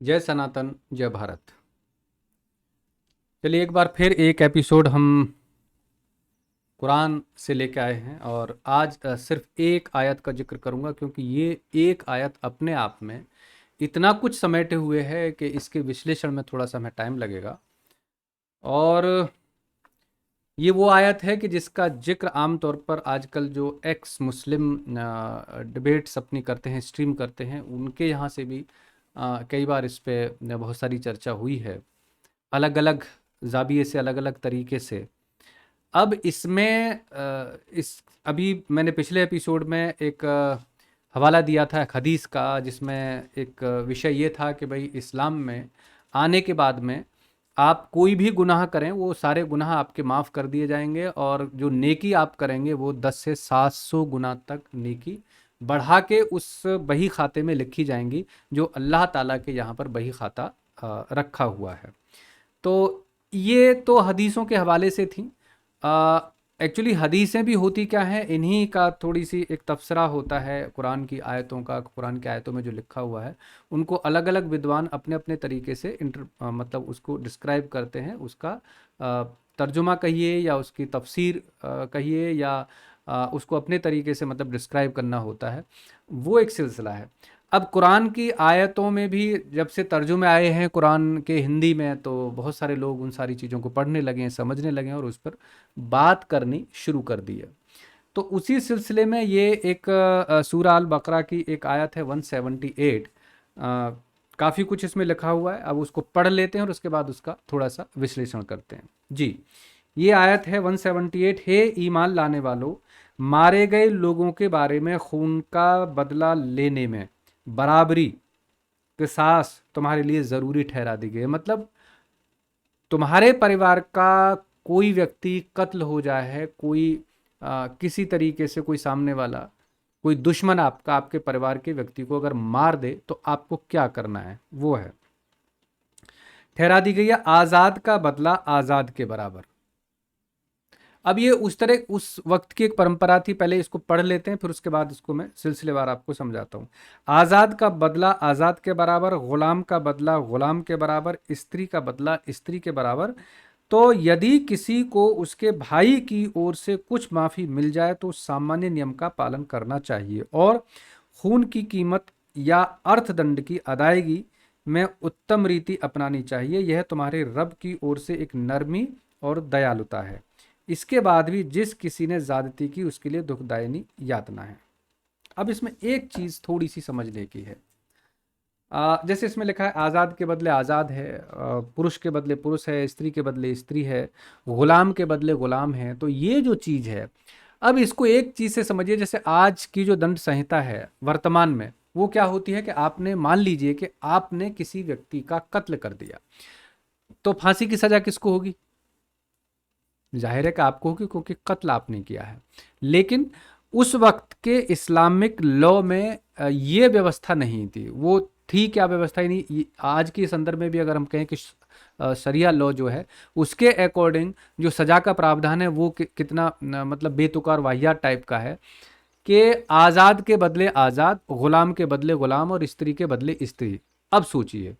जय सनातन जय भारत। चलिए एक बार फिर एक एपिसोड हम कुरान से लेके आए हैं और आज सिर्फ एक आयत का जिक्र करूंगा क्योंकि ये एक आयत अपने आप में इतना कुछ समेटे हुए है कि इसके विश्लेषण में थोड़ा सा हमें टाइम लगेगा। और ये वो आयत है कि जिसका जिक्र आमतौर पर आजकल जो एक्स मुस्लिम डिबेट्स अपनी करते हैं, स्ट्रीम करते हैं, उनके यहाँ से भी कई बार इस पे बहुत सारी चर्चा हुई है, अलग अलग जाविये से, अलग अलग तरीके से। अब इसमें इस अभी मैंने पिछले एपिसोड में एक हवाला दिया था एक हदीस का, जिसमें एक विषय ये था कि भाई इस्लाम में आने के बाद में आप कोई भी गुनाह करें वो सारे गुनाह आपके माफ़ कर दिए जाएंगे, और जो नेकी आप करेंगे वो 10 से 700 गुना तक नेकी बढ़ा के उस बही खाते में लिखी जाएंगी जो अल्लाह ताला के यहाँ पर बही खाता रखा हुआ है। तो ये तो हदीसों के हवाले से थी। एक्चुअली हदीसें भी होती क्या हैं, इन्हीं का थोड़ी सी एक तफसरा होता है कुरान की आयतों का। कुरान की आयतों में जो लिखा हुआ है उनको अलग अलग विद्वान अपने अपने तरीके से मतलब उसको डिस्क्राइब करते हैं, उसका तर्जुमा कहिए या उसकी तफसीर कहिए, या उसको अपने तरीके से मतलब डिस्क्राइब करना होता है, वो एक सिलसिला है। अब कुरान की आयतों में भी जब से तर्जुमे आए हैं कुरान के हिंदी में, तो बहुत सारे लोग उन सारी चीज़ों को पढ़ने लगे हैं, समझने लगे हैं और उस पर बात करनी शुरू कर दी है। तो उसी सिलसिले में ये एक सूरा अल बकरा की एक आयत है 178। काफ़ी कुछ इसमें लिखा हुआ है, अब उसको पढ़ लेते हैं और उसके बाद उसका थोड़ा सा विश्लेषण करते हैं। जी, ये आयत है 178। हे ईमान लाने वालों, मारे गए लोगों के बारे में खून का बदला लेने में बराबरी, किसास तुम्हारे लिए ज़रूरी ठहरा दी गई है। मतलब तुम्हारे परिवार का कोई व्यक्ति कत्ल हो जाए है, कोई किसी तरीके से कोई सामने वाला, कोई दुश्मन आपका आपके परिवार के व्यक्ति को अगर मार दे तो आपको क्या करना है, वो है ठहरा दी गई है आज़ाद का बदला आज़ाद के बराबर। अब ये उस तरह उस वक्त की एक परंपरा थी। पहले इसको पढ़ लेते हैं, फिर उसके बाद इसको मैं सिलसिलेवार आपको समझाता हूँ। आज़ाद का बदला आज़ाद के बराबर, गुलाम का बदला गुलाम के बराबर, स्त्री का बदला स्त्री के बराबर। तो यदि किसी को उसके भाई की ओर से कुछ माफ़ी मिल जाए तो सामान्य नियम का पालन करना चाहिए और खून की कीमत या अर्थदंड की अदायगी में उत्तम रीति अपनानी चाहिए। यह तुम्हारे रब की ओर से एक नरमी और दयालुता है। इसके बाद भी जिस किसी ने ज्यादती की उसके लिए दुखदायिनी यातना है। अब इसमें एक चीज़ थोड़ी सी समझने की है। जैसे इसमें लिखा है आज़ाद के बदले आज़ाद है, पुरुष के बदले पुरुष है, स्त्री के बदले स्त्री है, गुलाम के बदले गुलाम है। तो ये जो चीज़ है, अब इसको एक चीज़ से समझिए। जैसे आज की जो दंड संहिता है वर्तमान में, वो क्या होती है कि आपने मान लीजिए कि आपने किसी व्यक्ति का कत्ल कर दिया, तो फांसी की सज़ा किसको होगी? जाहिर है कि आपको होगी, क्योंकि कत्ल आपने किया है। लेकिन उस वक्त के इस्लामिक लॉ में ये व्यवस्था नहीं थी। वो थी क्या व्यवस्था ही नहीं। आज के संदर्भ में भी अगर हम कहें कि शरिया लॉ जो है उसके अकॉर्डिंग जो सज़ा का प्रावधान है वो कितना मतलब बेतुका और वाहियात टाइप का है कि आज़ाद के बदले आज़ाद, गुलाम के बदले गुलाम और स्त्री के बदले स्त्री। अब सोचिए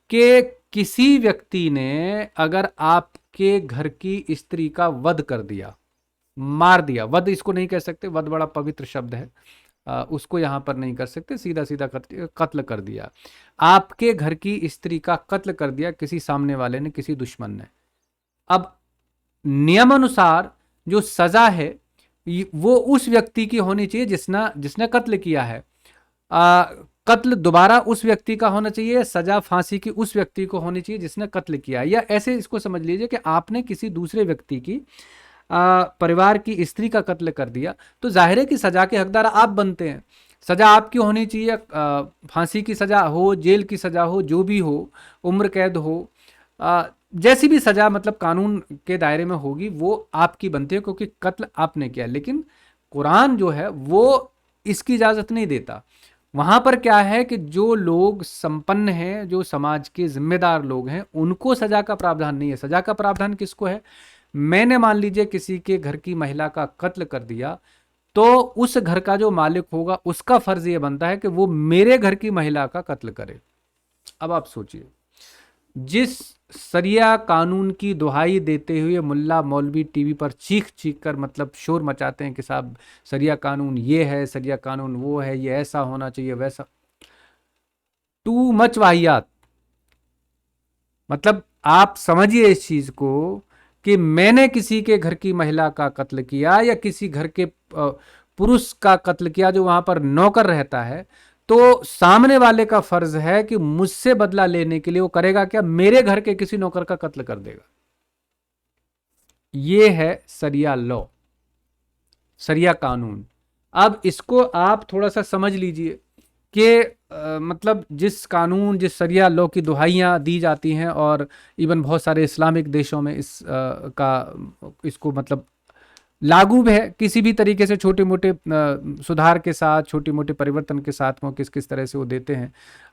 कि किसी व्यक्ति ने अगर आपके घर की स्त्री का वध कर दिया, मार दिया, वध इसको नहीं कह सकते, वध बड़ा पवित्र शब्द है, उसको यहां पर नहीं कर सकते, सीधा सीधा कत्ल कर दिया। आपके घर की स्त्री का कत्ल कर दिया किसी सामने वाले ने, किसी दुश्मन ने। अब नियमानुसार जो सजा है वो उस व्यक्ति की होनी चाहिए जिसने कत्ल किया है। कत्ल दोबारा उस व्यक्ति का होना चाहिए, सजा फांसी की उस व्यक्ति को होनी चाहिए जिसने कत्ल किया। या ऐसे इसको समझ लीजिए कि आपने किसी दूसरे व्यक्ति की परिवार की स्त्री का कत्ल कर दिया, तो जाहिर है कि सजा के हकदार आप बनते हैं। सजा आपकी होनी चाहिए, फांसी की सजा हो, जेल की सजा हो, जो भी हो, उम्र कैद हो, जैसी भी सजा मतलब कानून के दायरे में होगी वो आपकी बनती है, क्योंकि कत्ल आपने किया। लेकिन कुरान जो है वो इसकी इजाज़त नहीं देता। वहाँ पर क्या है कि जो लोग संपन्न हैं, जो समाज के जिम्मेदार लोग हैं, उनको सजा का प्रावधान नहीं है। सजा का प्रावधान किसको है? मैंने मान लीजिए किसी के घर की महिला का कत्ल कर दिया, तो उस घर का जो मालिक होगा उसका फर्ज ये बनता है कि वो मेरे घर की महिला का कत्ल करे। अब आप सोचिए, जिस सरिया कानून की दुहाई देते हुए मुल्ला मौलवी टीवी पर चीख चीख कर मतलब शोर मचाते हैं कि साहब सरिया कानून ये है, सरिया कानून वो है, ये ऐसा होना चाहिए, वैसा, टू मच वाहियात। मतलब आप समझिए इस चीज को कि मैंने किसी के घर की महिला का कत्ल किया या किसी घर के पुरुष का कत्ल किया जो वहां पर नौकर रहता है, तो सामने वाले का फर्ज है कि मुझसे बदला लेने के लिए वो करेगा क्या, मेरे घर के किसी नौकर का कत्ल कर देगा। ये है सरिया लॉ, सरिया कानून। अब इसको आप थोड़ा सा समझ लीजिए कि मतलब जिस कानून, जिस सरिया लॉ की दुहाइयाँ दी जाती हैं, और इवन बहुत सारे इस्लामिक देशों में इसको मतलब लागू भी है किसी भी तरीके से, छोटे मोटे सुधार के साथ, छोटे मोटे परिवर्तन के साथ वो किस किस तरह से वो देते हैं।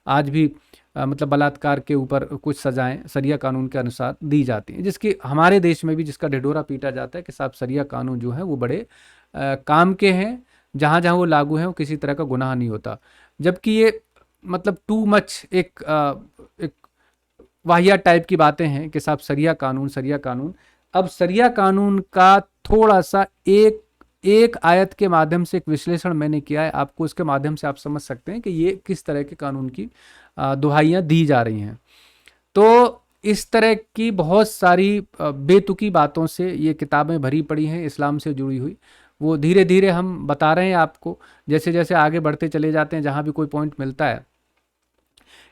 आज भी मतलब बलात्कार के ऊपर कुछ सजाएं सरिया कानून के अनुसार दी जाती हैं, जिसकी हमारे देश में भी जिसका ढिढोरा पीटा जाता है कि साहब सरिया कानून जो है वो बड़े काम के हैं, जहाँ जहाँ वो लागू हैं वो किसी तरह का गुनाह नहीं होता। जबकि ये मतलब टू मच एक वाहियात टाइप की बातें हैं कि साहब सरिया कानून, सरिया कानून। अब सरिया कानून का थोड़ा सा एक एक आयत के माध्यम से एक विश्लेषण मैंने किया है, आपको इसके माध्यम से आप समझ सकते हैं कि ये किस तरह के कानून की दुहाइयाँ दी जा रही हैं। तो इस तरह की बहुत सारी बेतुकी बातों से ये किताबें भरी पड़ी हैं इस्लाम से जुड़ी हुई। वो धीरे धीरे हम बता रहे हैं आपको, जैसे जैसे आगे बढ़ते चले जाते हैं, जहाँ भी कोई पॉइंट मिलता है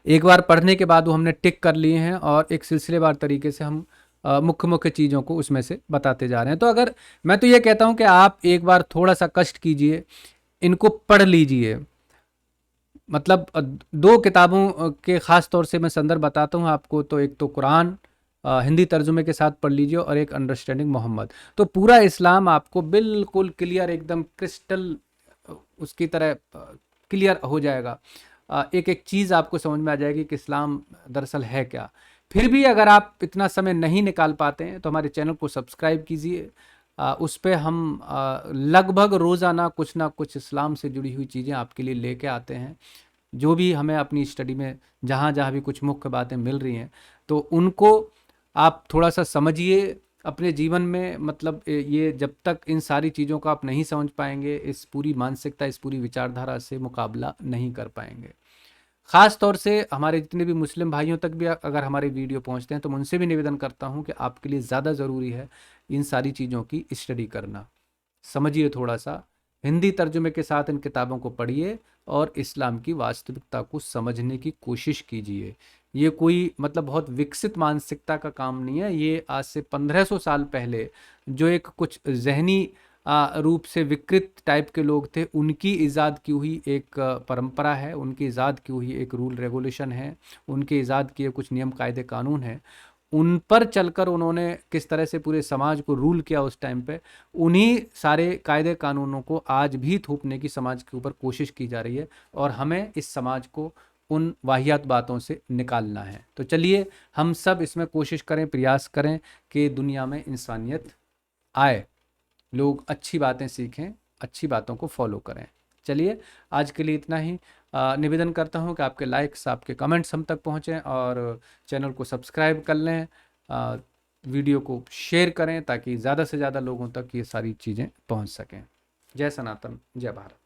एक बार पढ़ने के बाद वो हमने टिक कर लिए हैं, और एक सिलसिलेवार तरीके से हम मुख्य मुख्य चीज़ों को उसमें से बताते जा रहे हैं। तो अगर मैं तो ये कहता हूँ कि आप एक बार थोड़ा सा कष्ट कीजिए, इनको पढ़ लीजिए। मतलब दो किताबों के ख़ास तौर से मैं संदर्भ बताता हूँ आपको। तो एक तो कुरान हिंदी तर्जुमे के साथ पढ़ लीजिए, और एक अंडरस्टैंडिंग मोहम्मद। तो पूरा इस्लाम आपको बिल्कुल क्लियर, एकदम क्रिस्टल उसकी तरह क्लियर हो जाएगा। एक एक चीज़ आपको समझ में आ जाएगी कि इस्लाम दरअसल है क्या। फिर भी अगर आप इतना समय नहीं निकाल पाते हैं तो हमारे चैनल को सब्सक्राइब कीजिए। उस पे हम लगभग रोज़ाना कुछ ना कुछ इस्लाम से जुड़ी हुई चीज़ें आपके लिए लेके आते हैं। जो भी हमें अपनी स्टडी में जहाँ जहाँ भी कुछ मुख्य बातें मिल रही हैं, तो उनको आप थोड़ा सा समझिए अपने जीवन में। मतलब ये जब तक इन सारी चीज़ों को आप नहीं समझ पाएंगे, इस पूरी मानसिकता, इस पूरी विचारधारा से मुकाबला नहीं कर पाएंगे। ख़ास तौर से हमारे जितने भी मुस्लिम भाइयों तक भी अगर हमारे वीडियो पहुंचते हैं, तो मैं उनसे भी निवेदन करता हूं कि आपके लिए ज़्यादा ज़रूरी है इन सारी चीज़ों की स्टडी करना। समझिए थोड़ा सा, हिंदी तर्जुमे के साथ इन किताबों को पढ़िए, और इस्लाम की वास्तविकता को समझने की कोशिश कीजिए। ये कोई मतलब बहुत विकसित मानसिकता का काम नहीं है। ये आज से 1500 साल पहले जो एक कुछ जहनी रूप से विकृत टाइप के लोग थे, उनकी ईजाद की हुई एक परंपरा है, उनकी ईजाद की हुई एक रूल रेगुलेशन है, उनके ईजाद किए कुछ नियम कायदे कानून हैं। उन पर चलकर उन्होंने किस तरह से पूरे समाज को रूल किया उस टाइम पे, उन्हीं सारे कायदे कानूनों को आज भी थोपने की समाज के ऊपर कोशिश की जा रही है, और हमें इस समाज को उन वाहियात बातों से निकालना है। तो चलिए हम सब इसमें कोशिश करें, प्रयास करें कि दुनिया में इंसानियत आए, लोग अच्छी बातें सीखें, अच्छी बातों को फॉलो करें। चलिए आज के लिए इतना ही। निवेदन करता हूं कि आपके लाइक्स, आपके कमेंट्स हम तक पहुंचें, और चैनल को सब्सक्राइब कर लें, वीडियो को शेयर करें ताकि ज़्यादा से ज़्यादा लोगों तक ये सारी चीज़ें पहुंच सकें। जय सनातन, जय भारत।